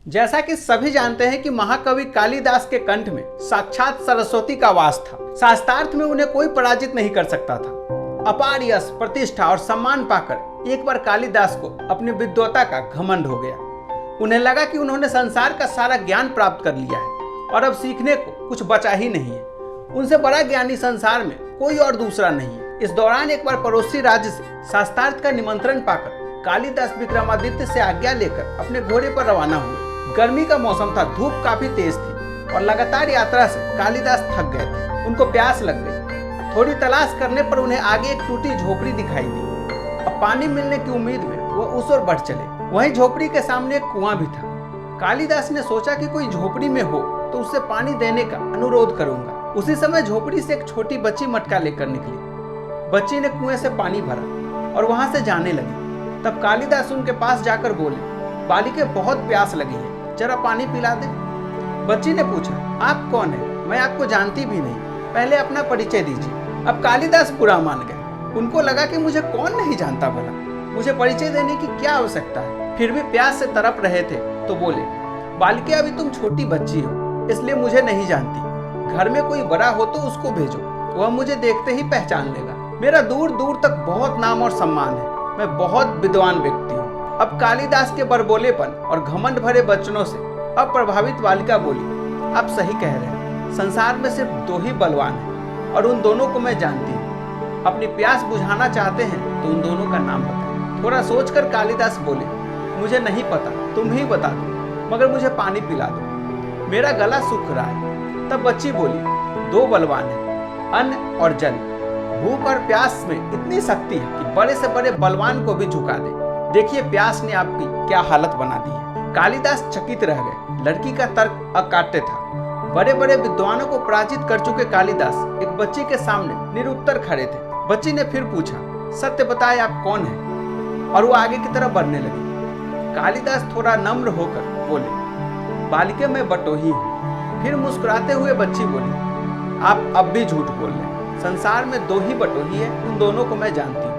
जैसा कि सभी जानते हैं कि महाकवि कालिदास के कंठ में साक्षात सरस्वती का वास था। शास्त्रार्थ में उन्हें कोई पराजित नहीं कर सकता था। अपार यश, प्रतिष्ठा और सम्मान पाकर एक बार कालिदास को अपनी विद्वता का घमंड हो गया। उन्हें लगा कि उन्होंने संसार का सारा ज्ञान प्राप्त कर लिया है और अब सीखने को कुछ बचा ही नहीं है। उनसे बड़ा ज्ञानी संसार में कोई और दूसरा नहीं है। इस दौरान एक बार पड़ोसी राज्य से शास्त्रार्थ का निमंत्रण पाकर कालिदास विक्रमादित्य से आज्ञा लेकर अपने घोड़े पर रवाना हुए। गर्मी का मौसम था, धूप काफी तेज थी और लगातार यात्रा से कालिदास थक गए थे। उनको प्यास लग गई। थोड़ी तलाश करने पर उन्हें आगे एक टूटी झोपड़ी दिखाई दी। अब पानी मिलने की उम्मीद में वो उस ओर बढ़ चले। वहीं झोपड़ी के सामने एक कुआं भी था। कालिदास ने सोचा कि कोई झोपड़ी में हो तो उससे पानी देने का अनुरोध करूंगा। उसी समय झोपड़ी से एक छोटी बच्ची मटका लेकर निकली। बच्ची ने कुएं से पानी भरा और वहां से जाने लगी। तब कालिदास उनके पास जाकर बोले, बालिके बहुत प्यास लगी है, जरा पानी पिला दे। बच्ची ने पूछा, आप कौन है? मैं आपको जानती भी नहीं, पहले अपना परिचय दीजिए। अब कालिदास बुरा मान गए। उनको लगा कि मुझे कौन नहीं जानता भला, मुझे परिचय देने की क्या आवश्यकता है। फिर भी प्यास से तड़प रहे थे तो बोले, बालिके अभी तुम छोटी बच्ची हो, इसलिए मुझे नहीं जानती। घर में कोई बड़ा हो तो उसको भेजो, वह मुझे देखते ही पहचान लेगा। मेरा दूर दूर तक बहुत नाम और सम्मान है, मैं बहुत विद्वान व्यक्ति हूँ। अब कालिदास के बड़बोलेपन और घमंड भरे वचनों से अप्रभावित बालिका बोली, आप सही कह रहे हैं, संसार में सिर्फ दो ही बलवान हैं और उन दोनों को मैं जानती हूँ। अपनी प्यास बुझाना चाहते हैं तो उन दोनों का नाम बताएं। थोड़ा सोचकर कालिदास बोले, मुझे नहीं पता, तुम ही बता दो, मगर मुझे पानी पिला दो, मेरा गला सूख रहा है। तब बच्ची बोली, दो बलवान हैं, अन्न और जल। भूख और प्यास में इतनी शक्ति है कि बड़े से बड़े बलवान को भी झुका दे। देखिए प्यास ने आपकी क्या हालत बना दी है। कालिदास चकित रह गए। लड़की का तर्क अकाट्य था। बड़े बड़े विद्वानों को पराजित कर चुके कालिदास एक बच्ची के सामने निरुत्तर खड़े थे। बच्ची ने फिर पूछा, सत्य बताए आप कौन हैं? और वो आगे की तरफ बढ़ने लगी। कालिदास थोड़ा नम्र होकर बोले, बालिके मैं बटोही हूँ। फिर मुस्कुराते हुए बच्ची बोली, आप अब भी झूठ बोल रहे हैं, संसार में दो ही बटोही है, उन दोनों को मैं जानती हूँ।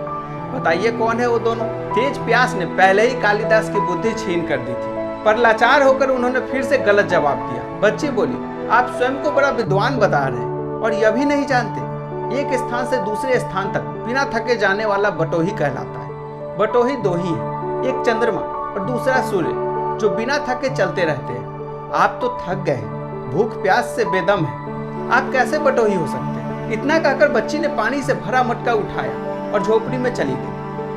बताइए कौन है वो दोनों? तेज प्यास ने पहले ही कालिदास की बुद्धि छीन कर दी थी, पर लाचार होकर उन्होंने फिर से गलत जवाब दिया। बच्ची बोली, आप स्वयं को बड़ा विद्वान बता रहे हैं और यह भी नहीं जानते, एक स्थान से दूसरे स्थान तक बिना थके जाने वाला बटोही कहलाता है। बटोही दो ही है, एक चंद्रमा और दूसरा सूर्य, जो बिना थके चलते रहते हैं। आप तो थक गए, भूख प्यास से बेदम है, आप कैसे बटोही हो सकते हैं? इतना कहकर बच्ची ने पानी से भरा मटका उठाया और झोपड़ी में चली गई।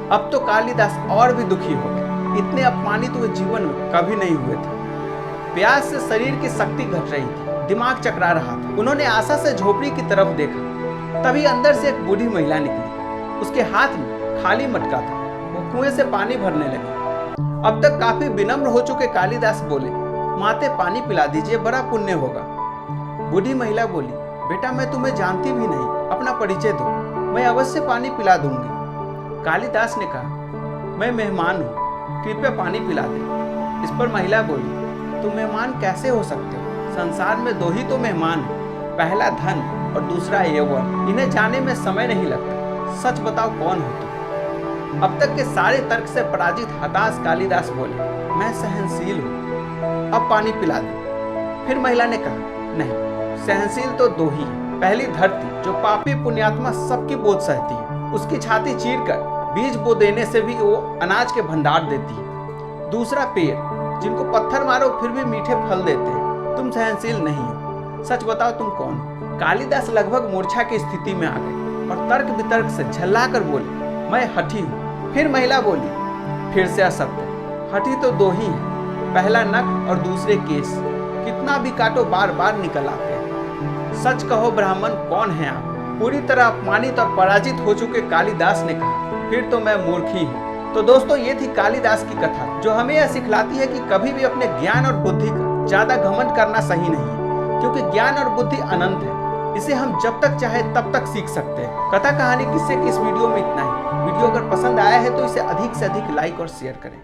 अब तो कालिदास और भी दुखी हो गए। इतने अपमानित हुए जीवन में कभी नहीं हुए थे। प्यास से शरीर की शक्ति घट रही थी, दिमाग चकरा रहा था। उन्होंने आशा से झोपड़ी की तरफ देखा, तभी अंदर से एक बूढ़ी महिला निकली। उसके हाथ में खाली मटका था। वो कुएं से पानी भरने लगी। अब तक काफी विनम्र हो चुके कालिदास बोले, माते पानी पिला दीजिए, बड़ा पुण्य होगा। बूढ़ी महिला बोली, बेटा मैं तुम्हें जानती भी नहीं, अपना परिचय दो, मैं अवश्य पानी पिला दूंगी। कालिदास ने कहा, मैं मेहमान हूँ, कृपया पानी पिला दे। इस पर महिला बोली, तुम मेहमान कैसे हो सकते हो? संसार में दो ही तो मेहमान हैं, पहला धन और दूसरा यौवन। इन्हें जाने में समय नहीं लगता। सच बताओ कौन हो तुम? अब तक के सारे तर्क से पराजित हताश कालिदास बोले, मैं सहनशील हूँ, अब पानी पिला दे। फिर महिला ने कहा, नहीं, सहनशील तो दो ही है। पहली धरती जो पापी पुण्यात्मा सबकी बोझ सहती है, उसकी छाती चीरकर बीज बो देने से भी वो अनाज के भंडार देती है। दूसरा पेड़, जिनको पत्थर मारो फिर भी मीठे फल देते हैं। तुम सहनशील नहीं हो, सच बताओ तुम कौन हो? कालिदास लगभग मूर्छा की स्थिति में आ गए और तर्क वितर्क से झल्ला कर बोले, मैं हठी हूँ। फिर महिला बोली, फिर से असत्य, हठी तो दो ही है, पहला नख और दूसरे केस, कितना भी काटो बार बार निकल आते हैं। सच कहो ब्राह्मण, कौन है आप? पूरी तरह अपमानित और पराजित हो चुके कालिदास ने कहा, फिर तो मैं मूर्ख ही हूँ। तो दोस्तों, ये थी कालिदास की कथा, जो हमें यह सिखलाती है कि कभी भी अपने ज्ञान और बुद्धि का ज्यादा घमंड करना सही नहीं है, क्योंकि ज्ञान और बुद्धि अनंत है। इसे हम जब तक चाहे तब तक सीख सकते हैं। कथा कहानी किससे की इस वीडियो में इतना ही। वीडियो अगर पसंद आया है तो इसे अधिक से अधिक लाइक और शेयर करें।